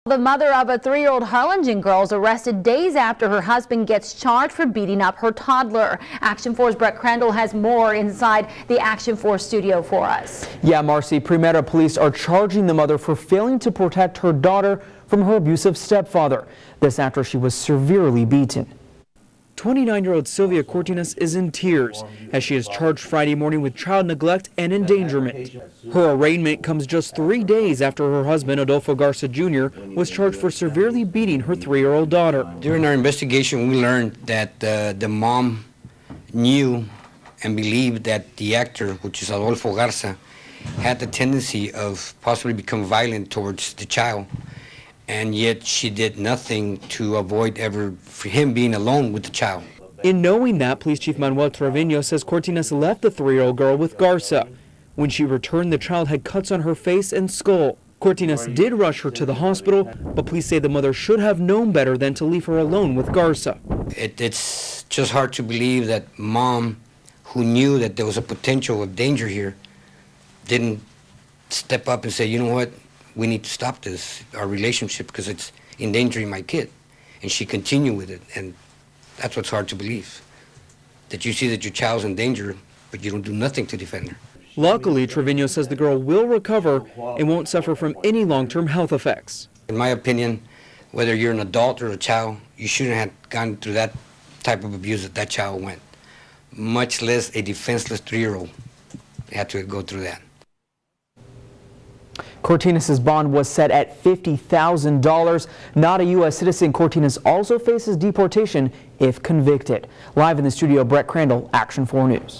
The mother of a 3-year-old Harlingen girl is arrested days after her husband gets charged for beating up her toddler. Action 4's Brett Crandall has more inside the Action 4 studio for us. Yeah, Marcy, Primera police are charging the mother for failing to protect her daughter from her abusive stepfather. This after she was severely beaten. 29-year-old Sylvia Cortinas is in tears as she is charged Friday morning with child neglect and endangerment. Her arraignment comes just 3 days after her husband, Adolfo Garza Jr., was charged for severely beating her 3-year-old daughter. During our investigation, we learned that the mom knew and believed that the actor, which is Adolfo Garza, had the tendency of possibly become violent towards the child. And yet she did nothing to avoid ever for him being alone with the child. In knowing that, Police Chief Manuel Trevino says Cortinas left the 3-year-old girl with Garza. When she returned, the child had cuts on her face and skull. Cortinas did rush her to the hospital, but police say the mother should have known better than to leave her alone with Garza. It's just hard to believe that mom, who knew that there was a potential of danger here, didn't step up and say, you know what? We need to stop this, our relationship, because it's endangering my kid. And she continued with it, and that's what's hard to believe. That you see that your child's in danger, but you don't do nothing to defend her. Luckily, Trevino says the girl will recover and won't suffer from any long-term health effects. In my opinion, whether you're an adult or a child, you shouldn't have gone through that type of abuse that child went. Much less a defenseless 3-year-old had to go through that. Cortinas' bond was set at $50,000. Not a U.S. citizen, Cortinas also faces deportation if convicted. Live in the studio, Brett Crandall, Action 4 News.